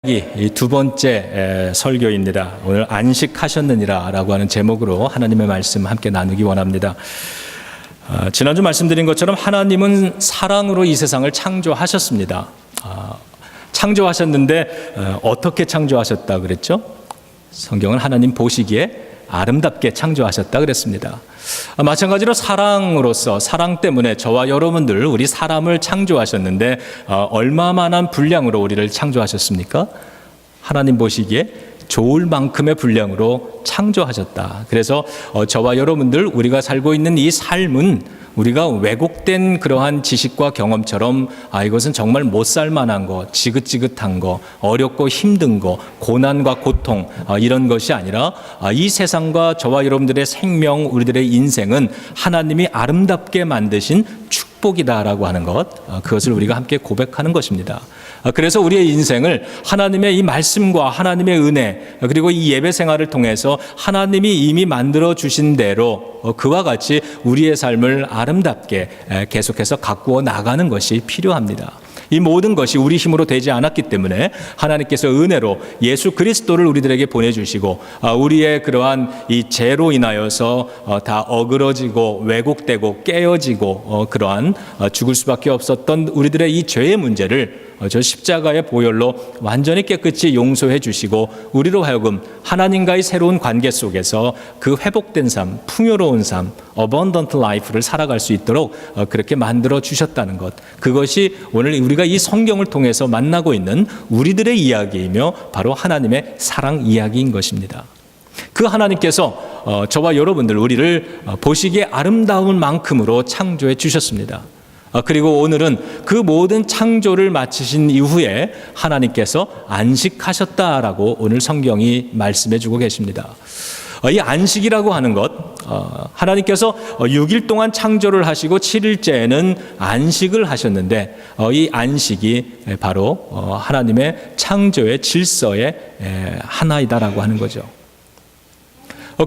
이 두 번째 설교입니다. 오늘 안식하셨느니라 라고 하는 제목으로 하나님의 말씀 함께 나누기 원합니다. 지난주 말씀드린 것처럼 하나님은 사랑으로 이 세상을 창조하셨습니다. 창조하셨는데 어떻게 창조하셨다 그랬죠? 성경은 하나님 보시기에 아름답게 창조하셨다 그랬습니다. 마찬가지로 사랑으로서 사랑 때문에 저와 여러분들 우리 사람을 창조하셨는데 얼마만한 분량으로 우리를 창조하셨습니까? 하나님 보시기에 좋을 만큼의 분량으로 창조하셨다. 그래서 저와 여러분들 우리가 살고 있는 이 삶은 우리가 왜곡된 그러한 지식과 경험처럼 이것은 정말 못 살 만한 거, 지긋지긋한 거, 어렵고 힘든 거, 고난과 고통 이런 것이 아니라 이 세상과 저와 여러분들의 생명, 우리들의 인생은 하나님이 아름답게 만드신 축복이다라고 하는 것, 그것을 우리가 함께 고백하는 것입니다. 그래서 우리의 인생을 하나님의 이 말씀과 하나님의 은혜 그리고 이 예배 생활을 통해서 하나님이 이미 만들어 주신 대로 그와 같이 우리의 삶을 아름답게 계속해서 가꾸어 나가는 것이 필요합니다. 이 모든 것이 우리 힘으로 되지 않았기 때문에 하나님께서 은혜로 예수 그리스도를 우리들에게 보내주시고 우리의 그러한 이 죄로 인하여서 다 어그러지고 왜곡되고 깨어지고 그러한 죽을 수밖에 없었던 우리들의 이 죄의 문제를 저 십자가의 보혈로 완전히 깨끗이 용서해 주시고 우리로 하여금 하나님과의 새로운 관계 속에서 그 회복된 삶, 풍요로운 삶, abundant life를 살아갈 수 있도록 그렇게 만들어 주셨다는 것, 그것이 오늘 우리가 이 성경을 통해서 만나고 있는 우리들의 이야기이며 바로 하나님의 사랑 이야기인 것입니다. 그 하나님께서 저와 여러분들 우리를 보시기에 아름다운 만큼으로 창조해 주셨습니다. 그리고 오늘은 그 모든 창조를 마치신 이후에 하나님께서 안식하셨다라고 오늘 성경이 말씀해 주고 계십니다. 이 안식이라고 하는 것, 하나님께서 6일 동안 창조를 하시고 7일째에는 안식을 하셨는데 이 안식이 바로 하나님의 창조의 질서의 하나이다라고 하는 거죠.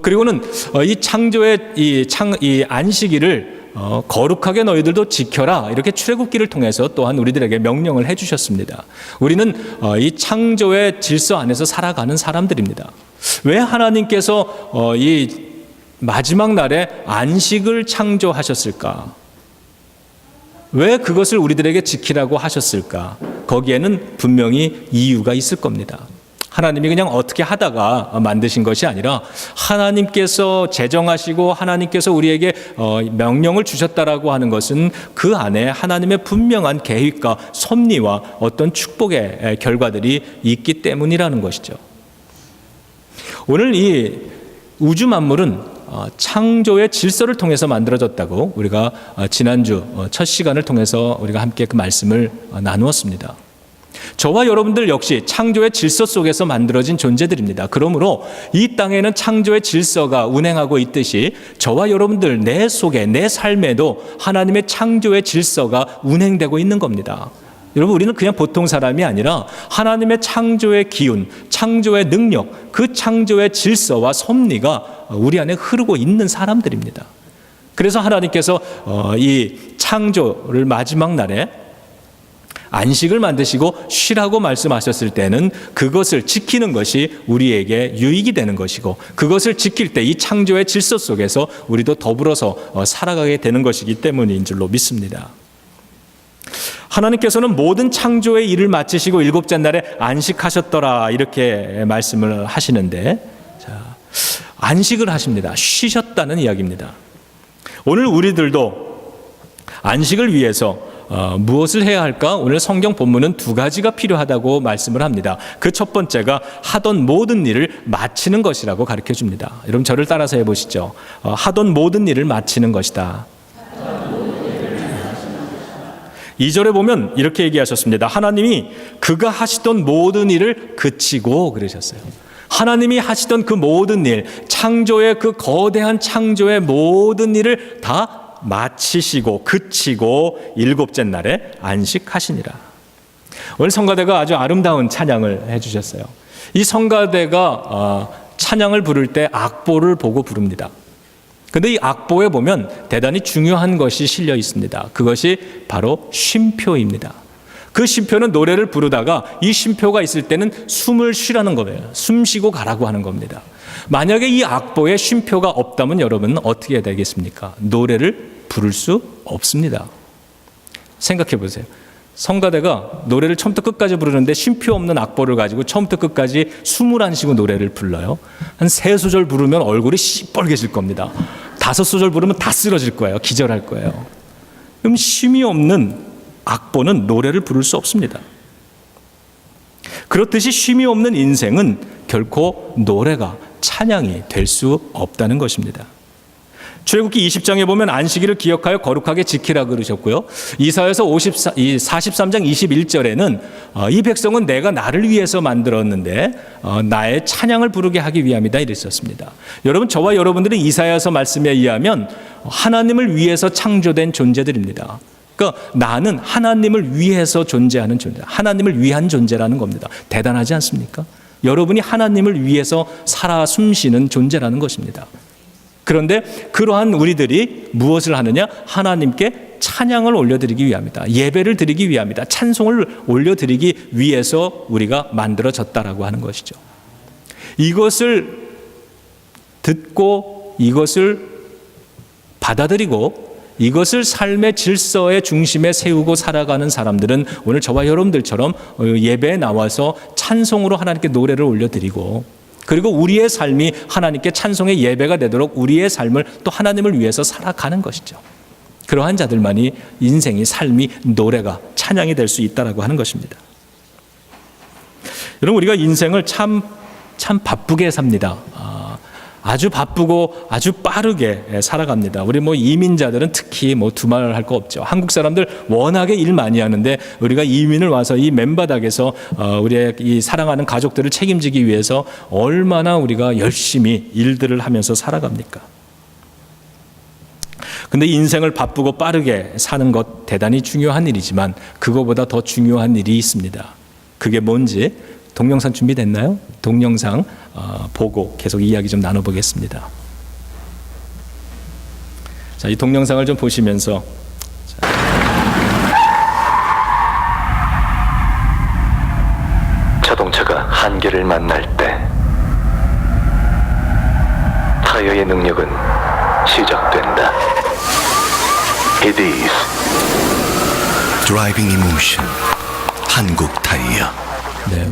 그리고는 이 창조의 이 안식일을 거룩하게 너희들도 지켜라, 이렇게 출애굽기를 통해서 또한 우리들에게 명령을 해주셨습니다. 우리는 이 창조의 질서 안에서 살아가는 사람들입니다. 왜 하나님께서 이 마지막 날에 안식을 창조하셨을까? 왜 그것을 우리들에게 지키라고 하셨을까? 거기에는 분명히 이유가 있을 겁니다. 하나님이 그냥 어떻게 하다가 만드신 것이 아니라 하나님께서 제정하시고 하나님께서 우리에게 명령을 주셨다라고 하는 것은 그 안에 하나님의 분명한 계획과 섭리와 어떤 축복의 결과들이 있기 때문이라는 것이죠. 오늘 이 우주 만물은 창조의 질서를 통해서 만들어졌다고 우리가 지난주 첫 시간을 통해서 우리가 함께 그 말씀을 나누었습니다. 저와 여러분들 역시 창조의 질서 속에서 만들어진 존재들입니다. 그러므로 이 땅에는 창조의 질서가 운행하고 있듯이 저와 여러분들 내 속에, 내 삶에도 하나님의 창조의 질서가 운행되고 있는 겁니다. 여러분, 우리는 그냥 보통 사람이 아니라 하나님의 창조의 기운, 창조의 능력, 그 창조의 질서와 섭리가 우리 안에 흐르고 있는 사람들입니다. 그래서 하나님께서 이 창조를 마지막 날에 안식을 만드시고 쉬라고 말씀하셨을 때는 그것을 지키는 것이 우리에게 유익이 되는 것이고, 그것을 지킬 때 이 창조의 질서 속에서 우리도 더불어서 살아가게 되는 것이기 때문인 줄로 믿습니다. 하나님께서는 모든 창조의 일을 마치시고 일곱째 날에 안식하셨더라, 이렇게 말씀을 하시는데, 안식을 하십니다. 쉬셨다는 이야기입니다. 오늘 우리들도 안식을 위해서 무엇을 해야 할까? 오늘 성경 본문은 두 가지가 필요하다고 말씀을 합니다. 그 첫 번째가 하던 모든 일을 마치는 것이라고 가르쳐 줍니다. 여러분, 저를 따라서 해보시죠. 하던 모든 일을 마치는 것이다. 2절에 보면 이렇게 얘기하셨습니다. 하나님이 그가 하시던 모든 일을 그치고 그러셨어요. 하나님이 하시던 그 모든 일, 창조의 그 거대한 창조의 모든 일을 다 마치시고 그치고 일곱째 날에 안식하시니라. 오늘 성가대가 아주 아름다운 찬양을 해주셨어요. 이 성가대가 찬양을 부를 때 악보를 보고 부릅니다. 그런데 이 악보에 보면 대단히 중요한 것이 실려 있습니다. 그것이 바로 쉼표입니다. 그 쉼표는 노래를 부르다가 이 쉼표가 있을 때는 숨을 쉬라는 거예요. 숨 쉬고 가라고 하는 겁니다. 만약에 이 악보에 쉼표가 없다면 여러분은 어떻게 해야 되겠습니까? 노래를 부를 수 없습니다. 생각해 보세요. 성가대가 노래를 처음부터 끝까지 부르는데 쉼표 없는 악보를 가지고 처음부터 끝까지 숨을 안 쉬고 노래를 불러요. 한 3소절 부르면 얼굴이 시뻘개질 겁니다. 5소절 부르면 다 쓰러질 거예요. 기절할 거예요. 그럼 쉼이 없는 악보는 노래를 부를 수 없습니다. 그렇듯이 쉼이 없는 인생은 결코 노래가, 찬양이 될 수 없다는 것입니다. 출애굽기 20장에 보면 안식일을 기억하여 거룩하게 지키라 그러셨고요. 이사야서 43장 21절에는 이 백성은 내가 나를 위해서 만들었는데 나의 찬양을 부르게 하기 위함이다 이랬었습니다. 여러분, 저와 여러분들은 이사야서 말씀에 의하면 하나님을 위해서 창조된 존재들입니다. 그러니까 나는 하나님을 위해서 존재하는 존재, 하나님을 위한 존재라는 겁니다. 대단하지 않습니까? 여러분이 하나님을 위해서 살아 숨쉬는 존재라는 것입니다. 그런데 그러한 우리들이 무엇을 하느냐? 하나님께 찬양을 올려드리기 위함이다. 예배를 드리기 위함이다. 찬송을 올려드리기 위해서 우리가 만들어졌다라고 하는 것이죠. 이것을 듣고 이것을 받아들이고 이것을 삶의 질서의 중심에 세우고 살아가는 사람들은 오늘 저와 여러분들처럼 예배에 나와서 찬송으로 하나님께 노래를 올려드리고 그리고 우리의 삶이 하나님께 찬송의 예배가 되도록 우리의 삶을 또 하나님을 위해서 살아가는 것이죠. 그러한 자들만이 인생이, 삶이, 노래가, 찬양이 될 수 있다라고 하는 것입니다. 여러분, 우리가 인생을 참 바쁘게 삽니다. 아주 바쁘고 아주 빠르게 살아갑니다. 우리 이민자들은 특히 두말할 거 없죠. 한국 사람들 워낙에 일 많이 하는데 우리가 이민을 와서 이 맨바닥에서 우리의 이 사랑하는 가족들을 책임지기 위해서 얼마나 우리가 열심히 일들을 하면서 살아갑니까? 근데 인생을 바쁘고 빠르게 사는 것 대단히 중요한 일이지만 그거보다 더 중요한 일이 있습니다. 그게 뭔지 동영상 준비됐나요? 동영상 보고 계속 이야기 좀 나눠보겠습니다. 자, 이 동영상을 좀 보시면서 자동차가 한계를 만날 때 타이어의 능력은 시작된다. It is Driving Emotion 한국 타이어. 네,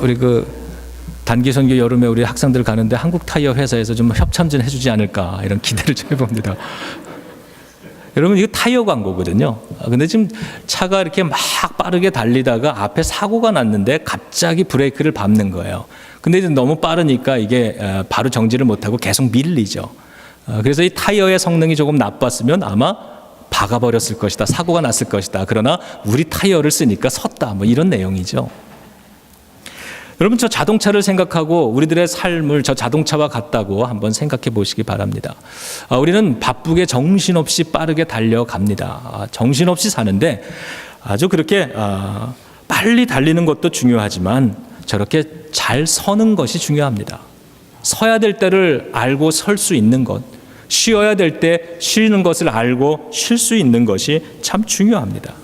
우리 단기 선교 여름에 우리 학생들 가는데 한국 타이어 회사에서 좀 협찬 좀 해주지 않을까 이런 기대를 좀 해봅니다. 여러분, 이거 타이어 광고거든요. 근데 지금 차가 이렇게 막 빠르게 달리다가 앞에 사고가 났는데 갑자기 브레이크를 밟는 거예요. 근데 이제 너무 빠르니까 이게 바로 정지를 못하고 계속 밀리죠. 그래서 이 타이어의 성능이 조금 나빴으면 아마 박아버렸을 것이다. 사고가 났을 것이다. 그러나 우리 타이어를 쓰니까 섰다. 이런 내용이죠. 여러분, 저 자동차를 생각하고 우리들의 삶을 저 자동차와 같다고 한번 생각해 보시기 바랍니다. 우리는 바쁘게 정신없이 빠르게 달려갑니다. 정신없이 사는데 아주 그렇게 빨리 달리는 것도 중요하지만 저렇게 잘 서는 것이 중요합니다. 서야 될 때를 알고 설 수 있는 것, 쉬어야 될 때 쉬는 것을 알고 쉴 수 있는 것이 참 중요합니다.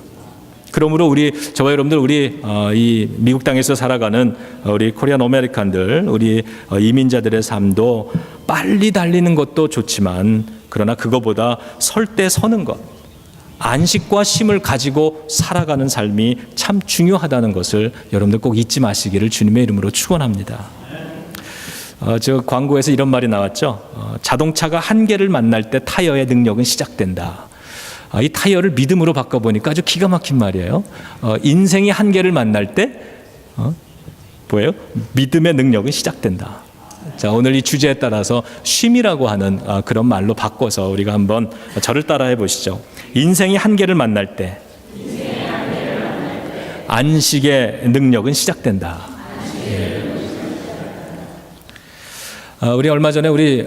그러므로 저와 여러분들, 우리 이 미국 땅에서 살아가는 우리 코리안 아메리칸들, 우리 이민자들의 삶도 빨리 달리는 것도 좋지만 그러나 그거보다 설 때 서는 것, 안식과 쉼을 가지고 살아가는 삶이 참 중요하다는 것을 여러분들 꼭 잊지 마시기를 주님의 이름으로 축원합니다. 저 광고에서 이런 말이 나왔죠. 자동차가 한계를 만날 때 타이어의 능력은 시작된다. 이 타이어를 믿음으로 바꿔보니까 아주 기가 막힌 말이에요. 인생이 한계를 만날 때 뭐예요? 믿음의 능력은 시작된다. 자, 오늘 이 주제에 따라서 쉼이라고 하는 그런 말로 바꿔서 우리가 한번 저를 따라해 보시죠. 인생이 한계를 만날 때 안식의 능력은 시작된다. 우리 얼마 전에 우리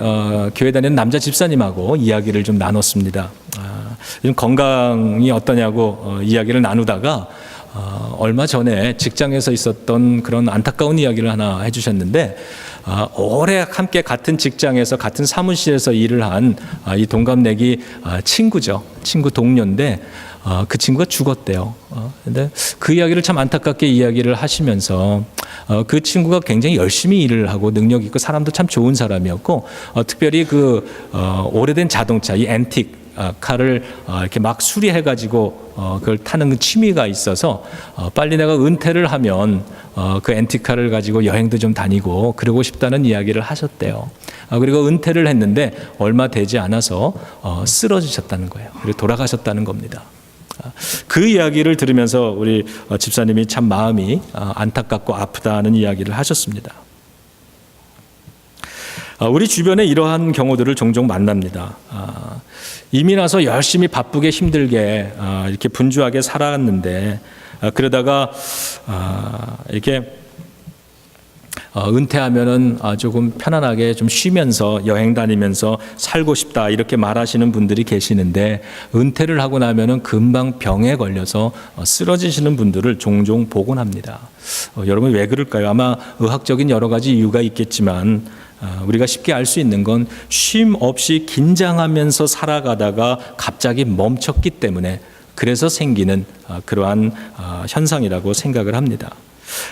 교회 다니는 남자 집사님하고 이야기를 좀 나눴습니다. 요즘 건강이 어떠냐고 이야기를 나누다가 얼마 전에 직장에서 있었던 그런 안타까운 이야기를 하나 해주셨는데, 오래 함께 같은 직장에서 같은 사무실에서 일을 한 이 동갑내기 친구죠. 친구 동료인데 그 친구가 죽었대요. 근데 그 이야기를 참 안타깝게 이야기를 하시면서 그 친구가 굉장히 열심히 일을 하고 능력 있고 사람도 참 좋은 사람이었고, 특별히 그 오래된 자동차, 이 앤틱 칼을 이렇게 막 수리해 가지고 그걸 타는 그 취미가 있어서 빨리 내가 은퇴를 하면 그 앤티카를 가지고 여행도 좀 다니고 그러고 싶다는 이야기를 하셨대요. 그리고 은퇴를 했는데 얼마 되지 않아서 쓰러지셨다는 거예요. 그리고 돌아가셨다는 겁니다. 그 이야기를 들으면서 우리 집사님이 참 마음이 안타깝고 아프다는 이야기를 하셨습니다. 우리 주변에 이러한 경우들을 종종 만납니다. 이미 나서 열심히 바쁘게 힘들게 이렇게 분주하게 살아갔는데, 그러다가 이렇게 은퇴하면은 조금 편안하게 좀 쉬면서 여행 다니면서 살고 싶다 이렇게 말하시는 분들이 계시는데, 은퇴를 하고 나면은 금방 병에 걸려서 쓰러지시는 분들을 종종 보곤 합니다. 여러분 왜 그럴까요? 아마 의학적인 여러 가지 이유가 있겠지만 우리가 쉽게 알 수 있는 건 쉼 없이 긴장하면서 살아가다가 갑자기 멈췄기 때문에 그래서 생기는 그러한 현상이라고 생각을 합니다.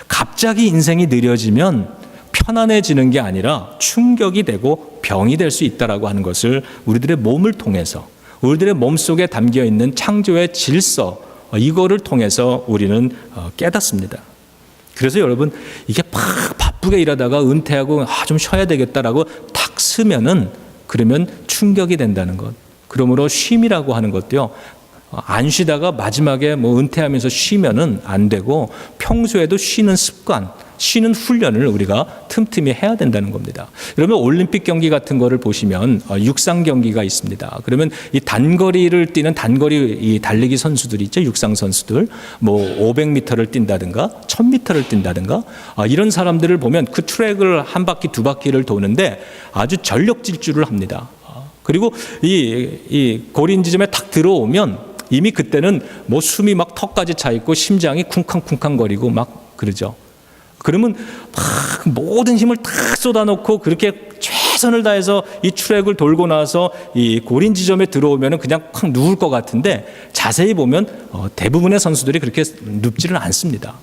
갑자기 인생이 느려지면 편안해지는 게 아니라 충격이 되고 병이 될 수 있다라고 하는 것을 우리들의 몸을 통해서, 우리들의 몸속에 담겨 있는 창조의 질서, 이거를 통해서 우리는 깨닫습니다. 그래서 여러분, 이게 바쁘게 일하다가 은퇴하고 좀 쉬어야 되겠다라고 탁 쓰면은 그러면 충격이 된다는 것. 그러므로 쉼이라고 하는 것도요, 안 쉬다가 마지막에 은퇴하면서 쉬면은 안 되고 평소에도 쉬는 습관, 쉬는 훈련을 우리가 틈틈이 해야 된다는 겁니다. 여러분 올림픽 경기 같은 거를 보시면 육상 경기가 있습니다. 그러면 이 단거리를 뛰는 단거리 이 달리기 선수들이 있죠. 육상 선수들 500m를 뛴다든가 1000m를 뛴다든가 이런 사람들을 보면 그 트랙을 한 바퀴 두 바퀴를 도는데 아주 전력 질주를 합니다. 그리고 이 고린 지점에 탁 들어오면 이미 그때는 숨이 막 턱까지 차 있고 심장이 쿵쾅쿵쾅거리고 막 그러죠. 그러면 막 모든 힘을 탁 쏟아놓고 그렇게 최선을 다해서 이 트랙을 돌고 나서 이 고린 지점에 들어오면 그냥 콱 누울 것 같은데 자세히 보면 대부분의 선수들이 그렇게 눕지를 않습니다.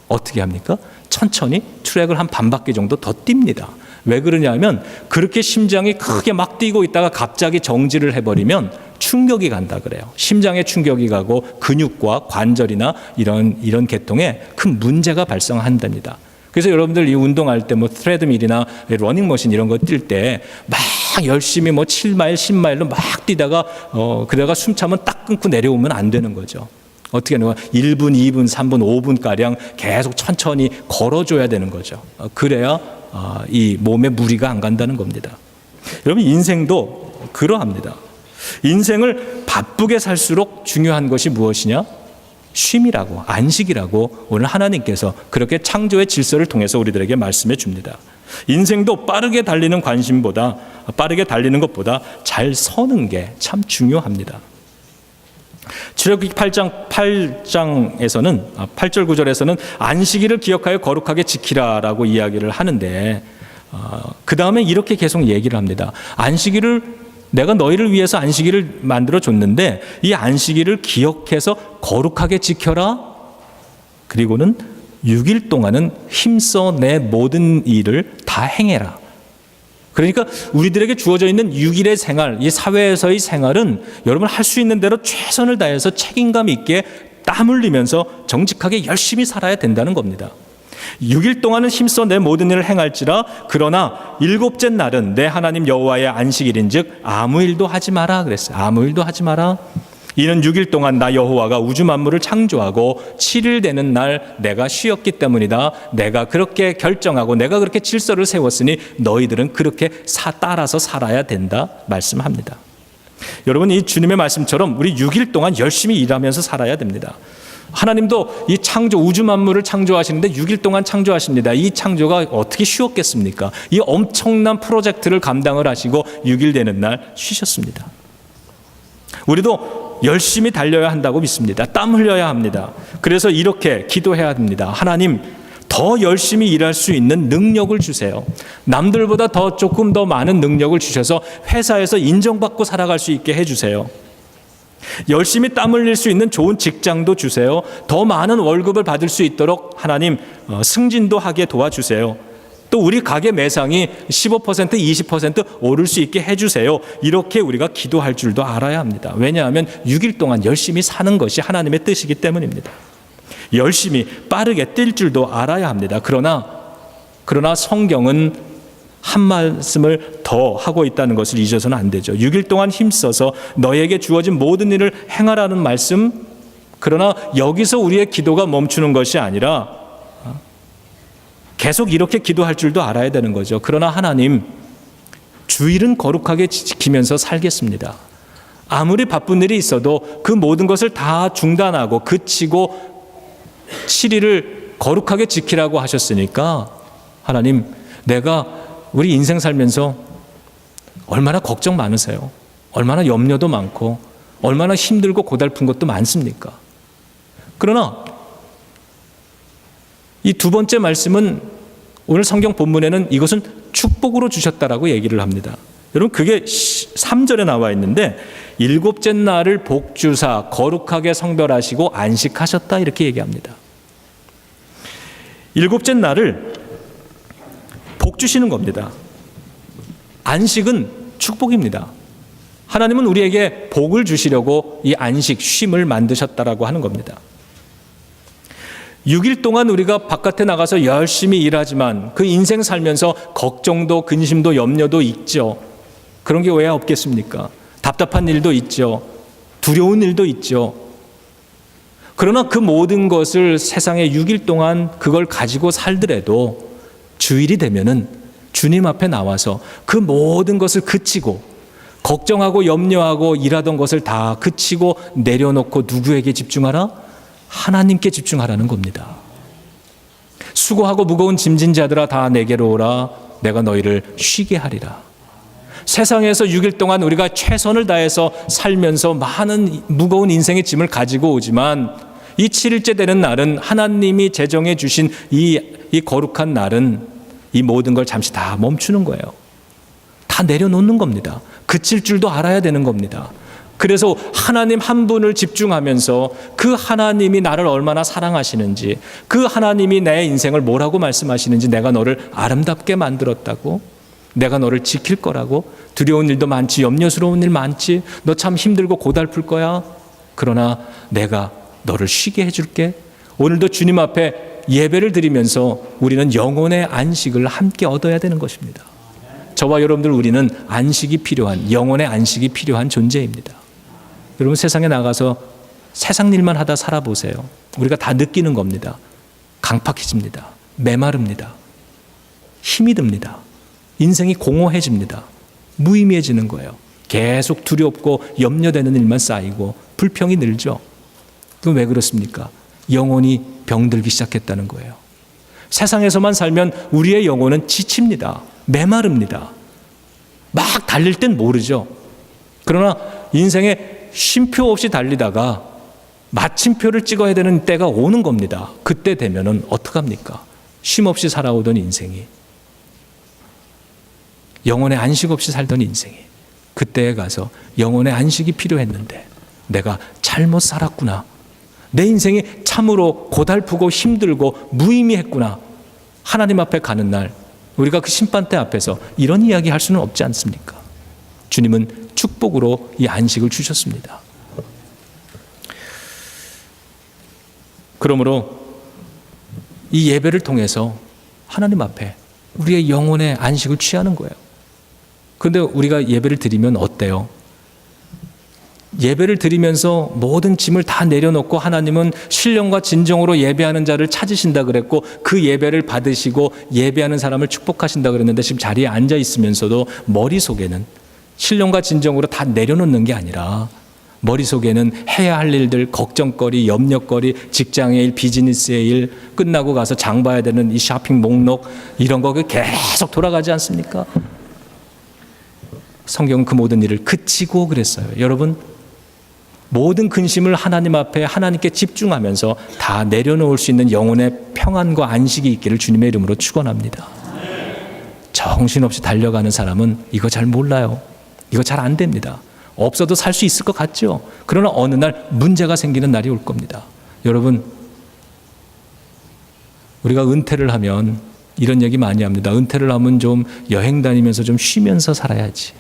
어떻게 합니까? 천천히 트랙을 한 반 바퀴 정도 더 뜁니다. 왜 그러냐면 그렇게 심장이 크게 막 뛰고 있다가 갑자기 정지를 해버리면 충격이 간다 그래요. 심장에 충격이 가고 근육과 관절이나 이런 계통에 큰 문제가 발생한답니다. 그래서 여러분들 이 운동할 때 트레드밀이나 러닝머신 이런 거 뛸 때 막 열심히 7마일, 10마일로 막 뛰다가 그러다가 숨 차면 딱 끊고 내려오면 안 되는 거죠. 어떻게 하는 거야? 1분, 2분, 3분, 5분가량 계속 천천히 걸어줘야 되는 거죠. 그래야 이 몸에 무리가 안 간다는 겁니다. 여러분 인생도 그러합니다. 인생을 바쁘게 살수록 중요한 것이 무엇이냐? 쉼이라고, 안식이라고 오늘 하나님께서 그렇게 창조의 질서를 통해서 우리들에게 말씀해 줍니다. 인생도 빠르게 달리는 것보다 잘 서는 게 참 중요합니다. 출애굽기 8장에서는 8절 9절에서는 안식일을 기억하여 거룩하게 지키라라고 이야기를 하는데 그 다음에 이렇게 계속 얘기를 합니다. 내가 너희를 위해서 안식일을 만들어 줬는데 이 안식일을 기억해서 거룩하게 지켜라. 그리고는 6일 동안은 힘써 내 모든 일을 다 행해라. 그러니까 우리들에게 주어져 있는 6일의 생활, 이 사회에서의 생활은 여러분 할 수 있는 대로 최선을 다해서 책임감 있게 땀 흘리면서 정직하게 열심히 살아야 된다는 겁니다. 6일 동안은 힘써 내 모든 일을 행할지라 그러나 7째 날은 내 하나님 여호와의 안식일인즉 아무 일도 하지 마라 그랬어요. 아무 일도 하지 마라. 이는 6일 동안 나 여호와가 우주 만물을 창조하고 7일 되는 날 내가 쉬었기 때문이다. 내가 그렇게 결정하고 내가 그렇게 질서를 세웠으니 너희들은 그렇게 따라서 살아야 된다 말씀합니다. 여러분 이 주님의 말씀처럼 우리 6일 동안 열심히 일하면서 살아야 됩니다. 하나님도 이 창조 우주 만물을 창조하시는데 6일 동안 창조하십니다. 이 창조가 어떻게 쉬웠겠습니까? 이 엄청난 프로젝트를 감당을 하시고 6일 되는 날 쉬셨습니다. 우리도 열심히 달려야 한다고 믿습니다. 땀 흘려야 합니다. 그래서 이렇게 기도해야 합니다. 하나님, 더 열심히 일할 수 있는 능력을 주세요. 남들보다 조금 더 많은 능력을 주셔서 회사에서 인정받고 살아갈 수 있게 해주세요. 열심히 땀 흘릴 수 있는 좋은 직장도 주세요. 더 많은 월급을 받을 수 있도록 하나님 승진도 하게 도와주세요. 또 우리 가게 매상이 15%, 20% 오를 수 있게 해주세요. 이렇게 우리가 기도할 줄도 알아야 합니다. 왜냐하면 6일 동안 열심히 사는 것이 하나님의 뜻이기 때문입니다. 열심히 빠르게 뛸 줄도 알아야 합니다. 그러나 성경은 한 말씀을 더 하고 있다는 것을 잊어서는 안 되죠. 6일 동안 힘써서 너에게 주어진 모든 일을 행하라는 말씀. 그러나 여기서 우리의 기도가 멈추는 것이 아니라 계속 이렇게 기도할 줄도 알아야 되는 거죠. 그러나 하나님, 주일은 거룩하게 지키면서 살겠습니다. 아무리 바쁜 일이 있어도 그 모든 것을 다 중단하고 그치고 7일을 거룩하게 지키라고 하셨으니까 하나님, 내가 우리 인생 살면서 얼마나 걱정 많으세요? 얼마나 염려도 많고 얼마나 힘들고 고달픈 것도 많습니까? 그러나 이 두 번째 말씀은 오늘 성경 본문에는 이것은 축복으로 주셨다라고 얘기를 합니다. 여러분, 그게 3절에 나와 있는데 일곱째 날을 복주사 거룩하게 성별하시고 안식하셨다 이렇게 얘기합니다. 일곱째 날을 복 주시는 겁니다. 안식은 축복입니다. 하나님은 우리에게 복을 주시려고 이 안식, 쉼을 만드셨다라고 하는 겁니다. 6일 동안 우리가 바깥에 나가서 열심히 일하지만 그 인생 살면서 걱정도 근심도 염려도 있죠. 그런 게 왜 없겠습니까? 답답한 일도 있죠. 두려운 일도 있죠. 그러나 그 모든 것을 세상에 6일 동안 그걸 가지고 살더라도 주일이 되면은 주님 앞에 나와서 그 모든 것을 그치고 걱정하고 염려하고 일하던 것을 다 그치고 내려놓고 누구에게 집중하라? 하나님께 집중하라는 겁니다. 수고하고 무거운 짐진 자들아 다 내게로 오라. 내가 너희를 쉬게 하리라. 세상에서 6일 동안 우리가 최선을 다해서 살면서 많은 무거운 인생의 짐을 가지고 오지만 이 7일째 되는 날은 하나님이 제정해 주신 이 거룩한 날은 이 모든 걸 잠시 다 멈추는 거예요. 다 내려놓는 겁니다. 그칠 줄도 알아야 되는 겁니다. 그래서 하나님 한 분을 집중하면서 그 하나님이 나를 얼마나 사랑하시는지, 그 하나님이 내 인생을 뭐라고 말씀하시는지, 내가 너를 아름답게 만들었다고, 내가 너를 지킬 거라고, 두려운 일도 많지, 염려스러운 일 많지, 너 참 힘들고 고달플 거야. 그러나 내가 너를 쉬게 해줄게. 오늘도 주님 앞에 예배를 드리면서 우리는 영혼의 안식을 함께 얻어야 되는 것입니다. 저와 여러분들, 우리는 안식이 필요한, 영혼의 안식이 필요한 존재입니다. 여러분, 세상에 나가서 세상 일만 하다 살아보세요. 우리가 다 느끼는 겁니다. 강팍해집니다. 메마릅니다. 힘이 듭니다. 인생이 공허해집니다. 무의미해지는 거예요. 계속 두렵고 염려되는 일만 쌓이고 불평이 늘죠. 그건 왜 그렇습니까? 영혼이 병들기 시작했다는 거예요. 세상에서만 살면 우리의 영혼은 지칩니다. 메마릅니다. 막 달릴 땐 모르죠. 그러나 인생에 쉼표 없이 달리다가 마침표를 찍어야 되는 때가 오는 겁니다. 그때 되면은 어떡합니까? 쉼 없이 살아오던 인생이, 영혼의 안식 없이 살던 인생이, 그때에 가서 영혼의 안식이 필요했는데 내가 잘못 살았구나. 내 인생이 참으로 고달프고 힘들고 무의미했구나. 하나님 앞에 가는 날 우리가 그 심판대 앞에서 이런 이야기 할 수는 없지 않습니까? 주님은 축복으로 이 안식을 주셨습니다. 그러므로 이 예배를 통해서 하나님 앞에 우리의 영혼의 안식을 취하는 거예요. 그런데 우리가 예배를 드리면 어때요? 예배를 드리면서 모든 짐을 다 내려놓고 하나님은 신령과 진정으로 예배하는 자를 찾으신다 그랬고 그 예배를 받으시고 예배하는 사람을 축복하신다 그랬는데 지금 자리에 앉아 있으면서도 머릿속에는 신령과 진정으로 다 내려놓는 게 아니라 머릿속에는 해야 할 일들, 걱정거리, 염려거리, 직장의 일, 비즈니스의 일, 끝나고 가서 장 봐야 되는 이 쇼핑 목록, 이런 거 계속 돌아가지 않습니까? 성경은 그 모든 일을 그치고 그랬어요. 여러분, 모든 근심을 하나님 앞에 하나님께 집중하면서 다 내려놓을 수 있는 영혼의 평안과 안식이 있기를 주님의 이름으로 축원합니다. 정신없이 달려가는 사람은 이거 잘 몰라요. 이거 잘 안 됩니다. 없어도 살 수 있을 것 같죠. 그러나 어느 날 문제가 생기는 날이 올 겁니다. 여러분, 우리가 은퇴를 하면 이런 얘기 많이 합니다. 은퇴를 하면 좀 여행 다니면서 좀 쉬면서 살아야지.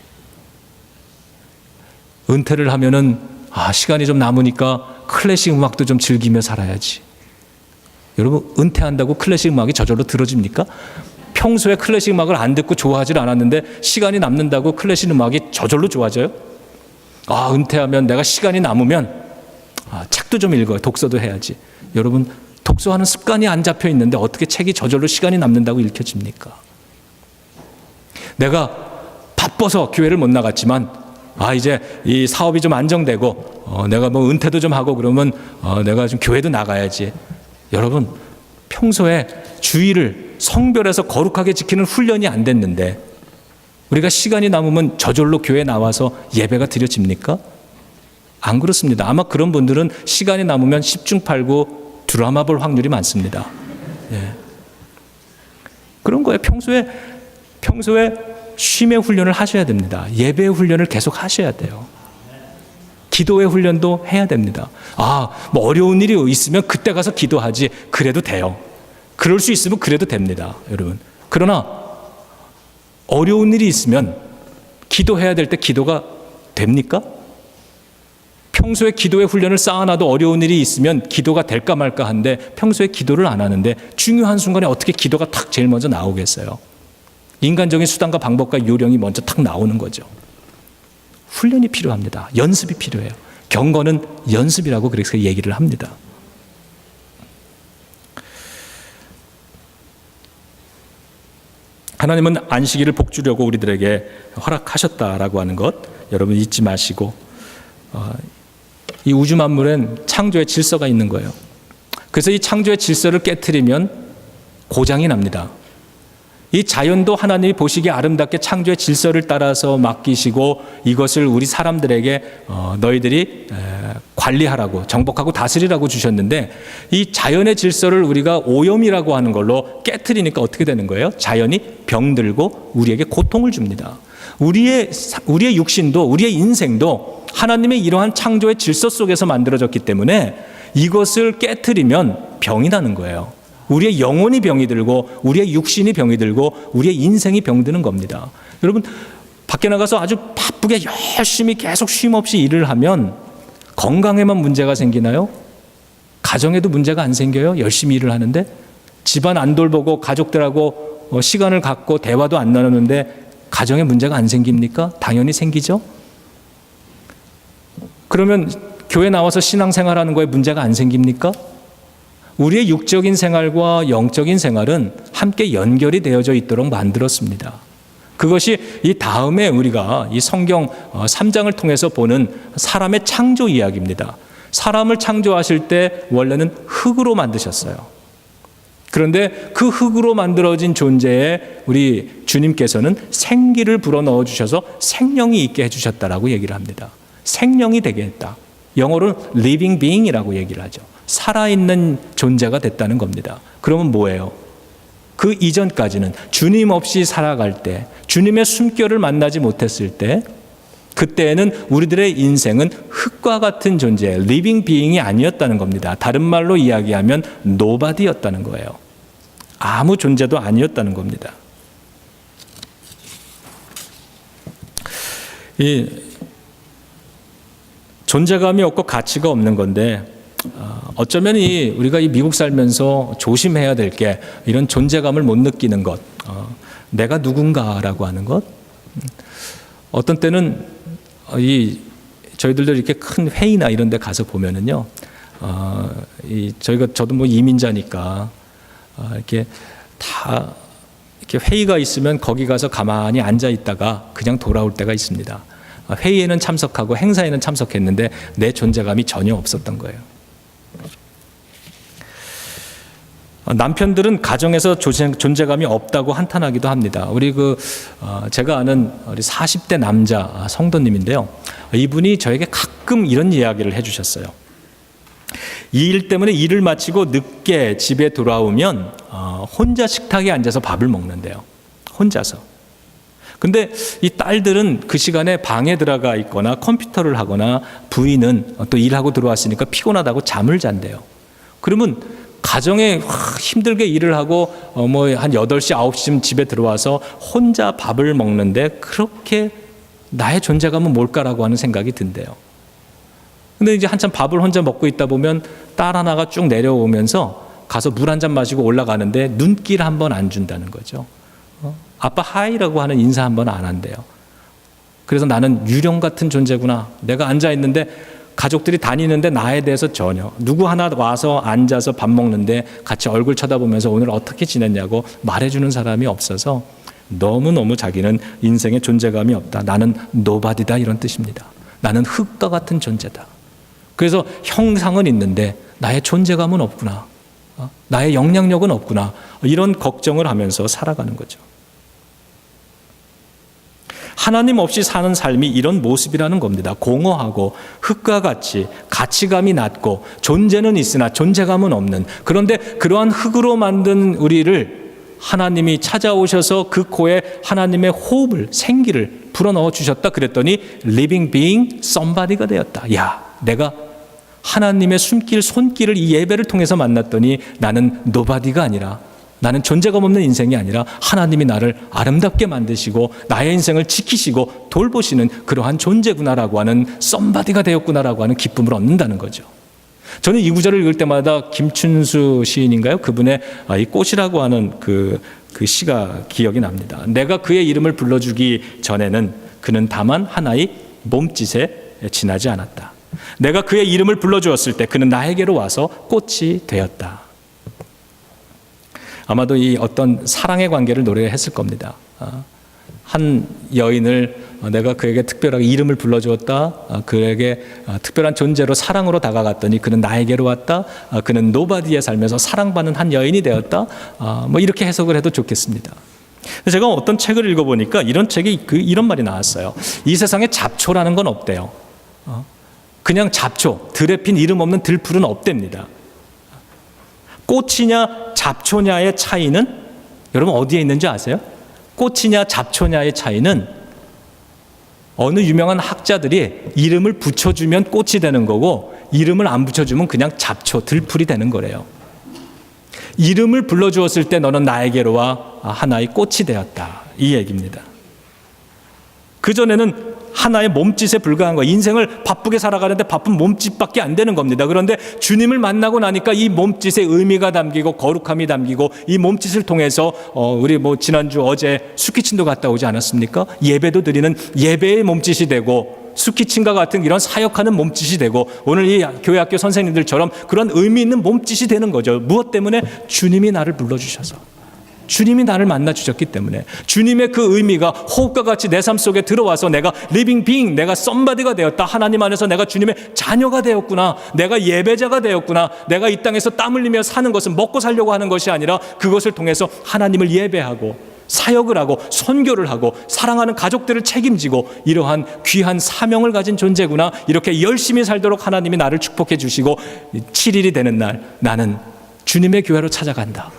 은퇴를 하면은 시간이 좀 남으니까 클래식 음악도 좀 즐기며 살아야지. 여러분, 은퇴한다고 클래식 음악이 저절로 들어집니까? 평소에 클래식 음악을 안 듣고 좋아하질 않았는데 시간이 남는다고 클래식 음악이 저절로 좋아져요? 은퇴하면 내가 시간이 남으면 책도 좀 읽어요. 독서도 해야지. 여러분, 독서하는 습관이 안 잡혀 있는데 어떻게 책이 저절로 시간이 남는다고 읽혀집니까? 내가 바빠서 교회를 못 나갔지만 이제 이 사업이 좀 안정되고 내가 뭐 은퇴도 좀 하고 그러면 내가 좀 교회도 나가야지. 여러분, 평소에 주의를 성별에서 거룩하게 지키는 훈련이 안 됐는데 우리가 시간이 남으면 저절로 교회 나와서 예배가 드려집니까? 안 그렇습니다. 아마 그런 분들은 시간이 남으면 10중 8구 드라마 볼 확률이 많습니다. 예. 그런 거예요. 평소에 쉼의 훈련을 하셔야 됩니다. 예배의 훈련을 계속 하셔야 돼요. 기도의 훈련도 해야 됩니다. 뭐 어려운 일이 있으면 그때 가서 기도하지. 그래도 돼요. 그럴 수 있으면 그래도 됩니다, 여러분. 그러나 어려운 일이 있으면 기도해야 될 때 기도가 됩니까? 평소에 기도의 훈련을 쌓아놔도 어려운 일이 있으면 기도가 될까 말까 한데 평소에 기도를 안 하는데 중요한 순간에 어떻게 기도가 탁 제일 먼저 나오겠어요? 인간적인 수단과 방법과 요령이 먼저 탁 나오는 거죠. 훈련이 필요합니다. 연습이 필요해요. 경건은 연습이라고 그렇게 얘기를 합니다. 하나님은 안식일을 복주려고 우리들에게 허락하셨다라고 하는 것 여러분 잊지 마시고 이 우주 만물엔 창조의 질서가 있는 거예요. 그래서 이 창조의 질서를 깨트리면 고장이 납니다. 이 자연도 하나님이 보시기에 아름답게 창조의 질서를 따라서 맡기시고 이것을 우리 사람들에게 너희들이 관리하라고 정복하고 다스리라고 주셨는데 이 자연의 질서를 우리가 오염이라고 하는 걸로 깨트리니까 어떻게 되는 거예요? 자연이 병들고 우리에게 고통을 줍니다. 우리의 육신도 우리의 인생도 하나님의 이러한 창조의 질서 속에서 만들어졌기 때문에 이것을 깨트리면 병이 나는 거예요. 우리의 영혼이 병이 들고 우리의 육신이 병이 들고 우리의 인생이 병드는 겁니다. 여러분, 밖에 나가서 아주 바쁘게 열심히 계속 쉼 없이 일을 하면 건강에만 문제가 생기나요? 가정에도 문제가 안 생겨요? 열심히 일을 하는데 집안 안 돌보고 가족들하고 시간을 갖고 대화도 안 나누는데 가정에 문제가 안 생깁니까? 당연히 생기죠. 그러면 교회 나와서 신앙생활하는 거에 문제가 안 생깁니까? 우리의 육적인 생활과 영적인 생활은 함께 연결이 되어져 있도록 만들었습니다. 그것이 이 다음에 우리가 이 성경 3장을 통해서 보는 사람의 창조 이야기입니다. 사람을 창조하실 때 원래는 흙으로 만드셨어요. 그런데 그 흙으로 만들어진 존재에 우리 주님께서는 생기를 불어넣어 주셔서 생명이 있게 해주셨다라고 얘기를 합니다. 생명이 되게 했다. 영어로는 living being이라고 얘기를 하죠. 살아있는 존재가 됐다는 겁니다. 그러면 뭐예요? 그 이전까지는 주님 없이 살아갈 때, 주님의 숨결을 만나지 못했을 때, 그때에는 우리들의 인생은 흙과 같은 존재, living being이 아니었다는 겁니다. 다른 말로 이야기하면 nobody였다는 거예요. 아무 존재도 아니었다는 겁니다. 이 존재감이 없고 가치가 없는 건데 어쩌면 우리가 이 미국 살면서 조심해야 될 게 이런 존재감을 못 느끼는 것, 내가 누군가라고 하는 것. 어떤 때는 저희들도 이렇게 큰 회의나 이런 데 가서 보면은요, 저도 뭐 이민자니까 이렇게 다 이렇게 회의가 있으면 거기 가서 가만히 앉아 있다가 그냥 돌아올 때가 있습니다. 회의에는 참석하고 행사에는 참석했는데 내 존재감이 전혀 없었던 거예요. 남편들은 가정에서 존재감이 없다고 한탄하기도 합니다. 우리 제가 아는 우리 40대 남자 성도님인데요. 이분이 저에게 가끔 이런 이야기를 해주셨어요. 이 일 때문에 일을 마치고 늦게 집에 돌아오면 혼자 식탁에 앉아서 밥을 먹는데요. 혼자서. 근데 이 딸들은 그 시간에 방에 들어가 있거나 컴퓨터를 하거나 부인은 또 일하고 들어왔으니까 피곤하다고 잠을 잔대요. 그러면 가정에 힘들게 일을 하고 한 8시, 9시쯤 집에 들어와서 혼자 밥을 먹는데 그렇게 나의 존재감은 뭘까라고 하는 생각이 든대요. 근데 이제 한참 밥을 혼자 먹고 있다 보면 딸 하나가 쭉 내려오면서 가서 물 한 잔 마시고 올라가는데 눈길 한 번 안 준다는 거죠. 아빠 하이라고 하는 인사 한 번 안 한대요. 그래서 나는 유령 같은 존재구나. 내가 앉아 있는데 가족들이 다니는데 나에 대해서 전혀, 누구 하나 와서 앉아서 밥 먹는데 같이 얼굴 쳐다보면서 오늘 어떻게 지냈냐고 말해주는 사람이 없어서 너무너무 자기는 인생에 존재감이 없다. 나는 노바디다, 이런 뜻입니다. 나는 흙과 같은 존재다. 그래서 형상은 있는데 나의 존재감은 없구나. 나의 영향력은 없구나. 이런 걱정을 하면서 살아가는 거죠. 하나님 없이 사는 삶이 이런 모습이라는 겁니다. 공허하고 흙과 같이 가치감이 낮고 존재는 있으나 존재감은 없는, 그런데 그러한 흙으로 만든 우리를 하나님이 찾아오셔서 그 코에 하나님의 호흡을, 생기를 불어넣어 주셨다 그랬더니 living being somebody가 되었다. 야, 내가 하나님의 손길을 이 예배를 통해서 만났더니 나는 nobody가 아니라, 나는 존재감 없는 인생이 아니라 하나님이 나를 아름답게 만드시고 나의 인생을 지키시고 돌보시는 그러한 존재구나라고 하는 somebody가 되었구나라고 하는 기쁨을 얻는다는 거죠. 저는 이 구절을 읽을 때마다 김춘수 시인인가요? 그분의 이 꽃이라고 하는 그 시가 기억이 납니다. 내가 그의 이름을 불러주기 전에는 그는 다만 하나의 몸짓에 지나지 않았다. 내가 그의 이름을 불러주었을 때 그는 나에게로 와서 꽃이 되었다. 아마도 이 어떤 사랑의 관계를 노래했을 겁니다. 한 여인을 내가 그에게 특별하게 이름을 불러주었다. 그에게 특별한 존재로 사랑으로 다가갔더니 그는 나에게로 왔다. 그는 노바디에 살면서 사랑받는 한 여인이 되었다. 이렇게 해석을 해도 좋겠습니다. 제가 어떤 책을 읽어보니까 이런 책이 이런 말이 나왔어요. 이 세상에 잡초라는 건 없대요. 그냥 잡초, 들에 핀 이름 없는 들풀은 없답니다. 꽃이냐 잡초냐의 차이는 여러분 어디에 있는지 아세요? 꽃이냐 잡초냐의 차이는 어느 유명한 학자들이 이름을 붙여주면 꽃이 되는 거고 이름을 안 붙여주면 그냥 잡초, 들풀이 되는 거래요. 이름을 불러주었을 때 너는 나에게로 와 하나의 꽃이 되었다, 이 얘기입니다. 그전에는 하나의 몸짓에 불과한 거예요. 인생을 바쁘게 살아가는데 바쁜 몸짓밖에 안 되는 겁니다. 그런데 주님을 만나고 나니까 이 몸짓에 의미가 담기고 거룩함이 담기고 이 몸짓을 통해서 우리 지난주 어제 수키친도 갔다 오지 않았습니까? 예배도 드리는 예배의 몸짓이 되고 수키친과 같은 이런 사역하는 몸짓이 되고 오늘 이 교회학교 선생님들처럼 그런 의미 있는 몸짓이 되는 거죠. 무엇 때문에? 주님이 나를 불러주셔서, 주님이 나를 만나 주셨기 때문에, 주님의 그 의미가 호흡과 같이 내 삶 속에 들어와서 내가 living being, 내가 somebody가 되었다. 하나님 안에서 내가 주님의 자녀가 되었구나. 내가 예배자가 되었구나. 내가 이 땅에서 땀 흘리며 사는 것은 먹고 살려고 하는 것이 아니라 그것을 통해서 하나님을 예배하고 사역을 하고 선교를 하고 사랑하는 가족들을 책임지고 이러한 귀한 사명을 가진 존재구나. 이렇게 열심히 살도록 하나님이 나를 축복해 주시고 7일이 되는 날 나는 주님의 교회로 찾아간다.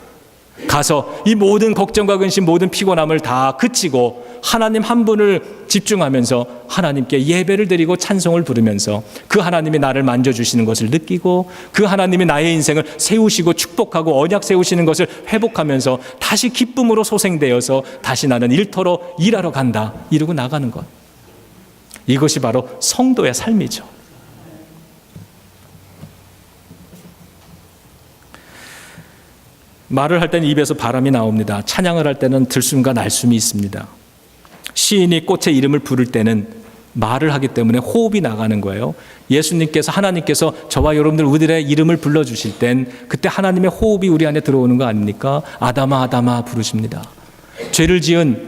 가서 이 모든 걱정과 근심, 모든 피곤함을 다 그치고 하나님 한 분을 집중하면서 하나님께 예배를 드리고 찬송을 부르면서 그 하나님이 나를 만져주시는 것을 느끼고 그 하나님이 나의 인생을 세우시고 축복하고 언약 세우시는 것을 회복하면서 다시 기쁨으로 소생되어서 다시 나는 일터로 일하러 간다, 이러고 나가는 것. 이것이 바로 성도의 삶이죠. 말을 할 때는 입에서 바람이 나옵니다. 찬양을 할 때는 들숨과 날숨이 있습니다. 시인이 꽃의 이름을 부를 때는 말을 하기 때문에 호흡이 나가는 거예요. 예수님께서, 하나님께서 저와 여러분들 우리의 이름을 불러주실 땐 그때 하나님의 호흡이 우리 안에 들어오는 거 아닙니까? 아담아 아담아 부르십니다. 죄를 지은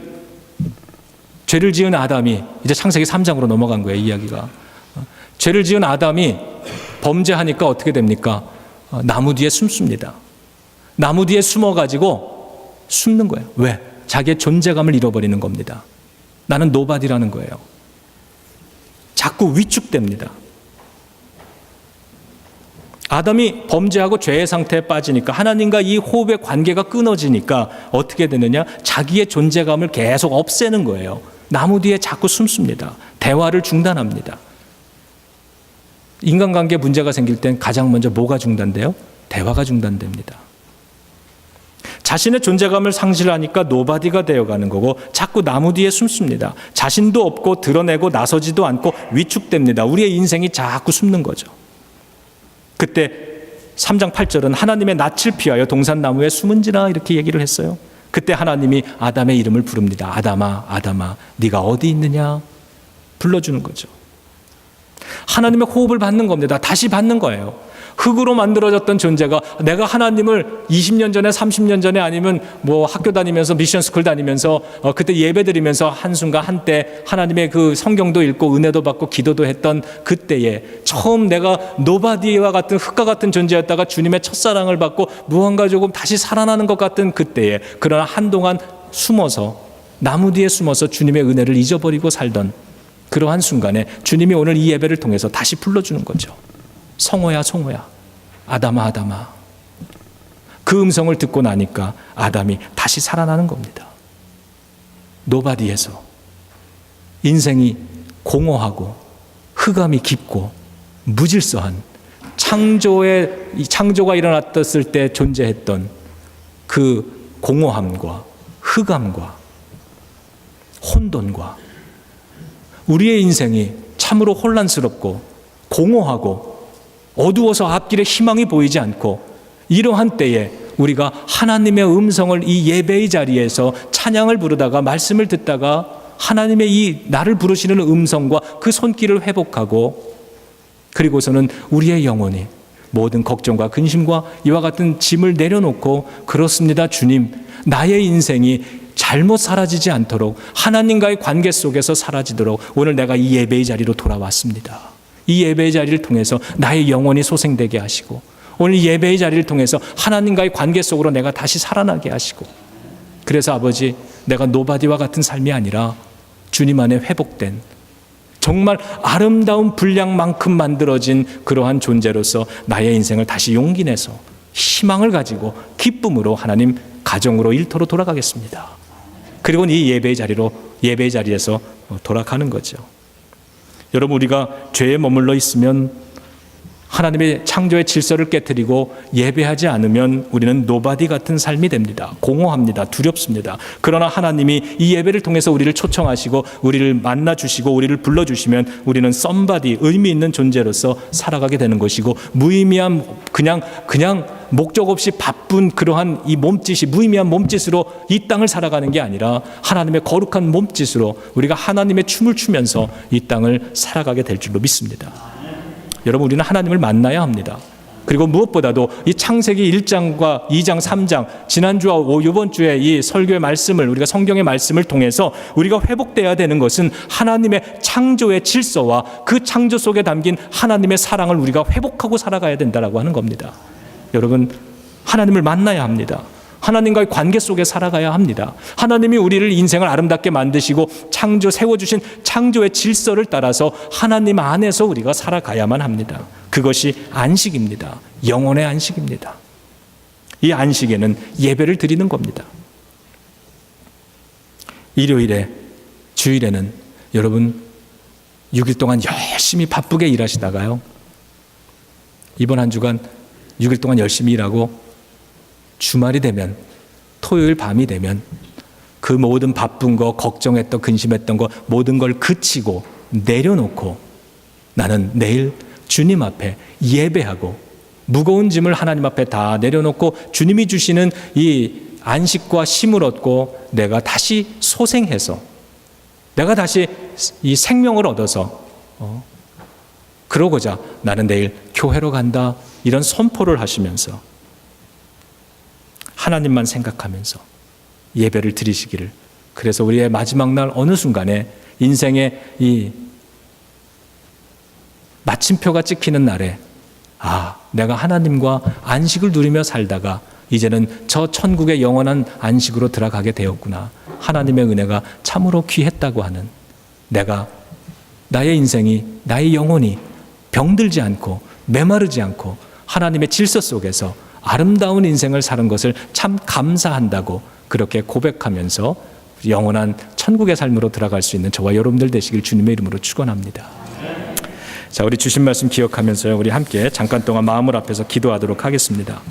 아담이, 이제 창세기 3장으로 넘어간 거예요, 이야기가. 죄를 지은 아담이 범죄하니까 어떻게 됩니까? 나무 뒤에 숨습니다. 나무 뒤에 숨어가지고 숨는 거예요. 왜? 자기의 존재감을 잃어버리는 겁니다. 나는 노바디라는 거예요. 자꾸 위축됩니다. 아담이 범죄하고 죄의 상태에 빠지니까 하나님과 이 호흡의 관계가 끊어지니까 어떻게 되느냐? 자기의 존재감을 계속 없애는 거예요. 나무 뒤에 자꾸 숨습니다. 대화를 중단합니다. 인간관계에 문제가 생길 땐 가장 먼저 뭐가 중단돼요? 대화가 중단됩니다. 자신의 존재감을 상실하니까 노바디가 되어가는 거고 자꾸 나무 뒤에 숨습니다. 자신도 없고 드러내고 나서지도 않고 위축됩니다. 우리의 인생이 자꾸 숨는 거죠. 그때 3장 8절은 하나님의 낯을 피하여 동산나무에 숨은지라 이렇게 얘기를 했어요. 그때 하나님이 아담의 이름을 부릅니다. 아담아, 아담아, 네가 어디 있느냐? 불러주는 거죠. 하나님의 호흡을 받는 겁니다. 다시 받는 거예요. 흙으로 만들어졌던 존재가 내가 하나님을 20년 전에 30년 전에 아니면 뭐 학교 다니면서 미션 스쿨 다니면서 그때 예배 드리면서 한순간 한때 하나님의 그 성경도 읽고 은혜도 받고 기도도 했던 그때에 처음 내가 노바디와 같은 흙과 같은 존재였다가 주님의 첫사랑을 받고 무언가 조금 다시 살아나는 것 같은 그때에 그러나 한동안 숨어서 나무 뒤에 숨어서 주님의 은혜를 잊어버리고 살던 그러한 순간에 주님이 오늘 이 예배를 통해서 다시 불러주는 거죠. 성호야, 성호야, 아담아, 아담아. 그 음성을 듣고 나니까 아담이 다시 살아나는 겁니다. 노바디에서 인생이 공허하고 흑암이 깊고 무질서한 창조가 일어났을 때 존재했던 그 공허함과 흑암과 혼돈과 우리의 인생이 참으로 혼란스럽고 공허하고 어두워서 앞길에 희망이 보이지 않고 이러한 때에 우리가 하나님의 음성을 이 예배의 자리에서 찬양을 부르다가 말씀을 듣다가 하나님의 이 나를 부르시는 음성과 그 손길을 회복하고 그리고서는 우리의 영혼이 모든 걱정과 근심과 이와 같은 짐을 내려놓고 그렇습니다 주님, 나의 인생이 잘못 사라지지 않도록 하나님과의 관계 속에서 사라지도록 오늘 내가 이 예배의 자리로 돌아왔습니다. 이 예배의 자리를 통해서 나의 영혼이 소생되게 하시고 오늘 예배의 자리를 통해서 하나님과의 관계 속으로 내가 다시 살아나게 하시고 그래서 아버지 내가 노바디와 같은 삶이 아니라 주님 안에 회복된 정말 아름다운 분량만큼 만들어진 그러한 존재로서 나의 인생을 다시 용기 내서 희망을 가지고 기쁨으로 하나님 가정으로 일터로 돌아가겠습니다. 그리고 이 예배의 자리에서 돌아가는 거죠. 여러분 우리가 죄에 머물러 있으면 하나님의 창조의 질서를 깨트리고 예배하지 않으면 우리는 노바디 같은 삶이 됩니다. 공허합니다. 두렵습니다. 그러나 하나님이 이 예배를 통해서 우리를 초청하시고 우리를 만나주시고 우리를 불러주시면 우리는 썸바디 의미 있는 존재로서 살아가게 되는 것이고 무의미한 그냥 목적 없이 바쁜 그러한 이 몸짓이 무의미한 몸짓으로 이 땅을 살아가는 게 아니라 하나님의 거룩한 몸짓으로 우리가 하나님의 춤을 추면서 이 땅을 살아가게 될 줄로 믿습니다. 여러분 우리는 하나님을 만나야 합니다. 그리고 무엇보다도 이 창세기 1장과 2장 3장 지난주와 이번 주에 이 설교의 말씀을 우리가 성경의 말씀을 통해서 우리가 회복돼야 되는 것은 하나님의 창조의 질서와 그 창조 속에 담긴 하나님의 사랑을 우리가 회복하고 살아가야 된다라고 하는 겁니다. 여러분 하나님을 만나야 합니다. 하나님과의 관계 속에 살아가야 합니다. 하나님이 우리를 인생을 아름답게 만드시고 세워주신 창조의 질서를 따라서 하나님 안에서 우리가 살아가야만 합니다. 그것이 안식입니다. 영혼의 안식입니다. 이 안식에는 예배를 드리는 겁니다. 일요일에 주일에는 여러분 6일 동안 열심히 바쁘게 일하시다가요 이번 한 주간 6일 동안 열심히 일하고 주말이 되면 토요일 밤이 되면 그 모든 바쁜 거 걱정했던 근심했던 거 모든 걸 그치고 내려놓고 나는 내일 주님 앞에 예배하고 무거운 짐을 하나님 앞에 다 내려놓고 주님이 주시는 이 안식과 쉼을 얻고 내가 다시 소생해서 내가 다시 이 생명을 얻어서 그러고자 나는 내일 교회로 간다 이런 선포를 하시면서 하나님만 생각하면서 예배를 드리시기를 그래서 우리의 마지막 날 어느 순간에 인생의 이 마침표가 찍히는 날에 내가 하나님과 안식을 누리며 살다가 이제는 저 천국의 영원한 안식으로 들어가게 되었구나. 하나님의 은혜가 참으로 귀했다고 하는, 내가 나의 인생이, 나의 영혼이 병들지 않고 메마르지 않고 하나님의 질서 속에서 아름다운 인생을 사는 것을 참 감사한다고 그렇게 고백하면서 영원한 천국의 삶으로 들어갈 수 있는 저와 여러분들 되시길 주님의 이름으로 축원합니다. 자, 우리 주신 말씀 기억하면서요, 우리 함께 잠깐 동안 마음을 앞에서 기도하도록 하겠습니다.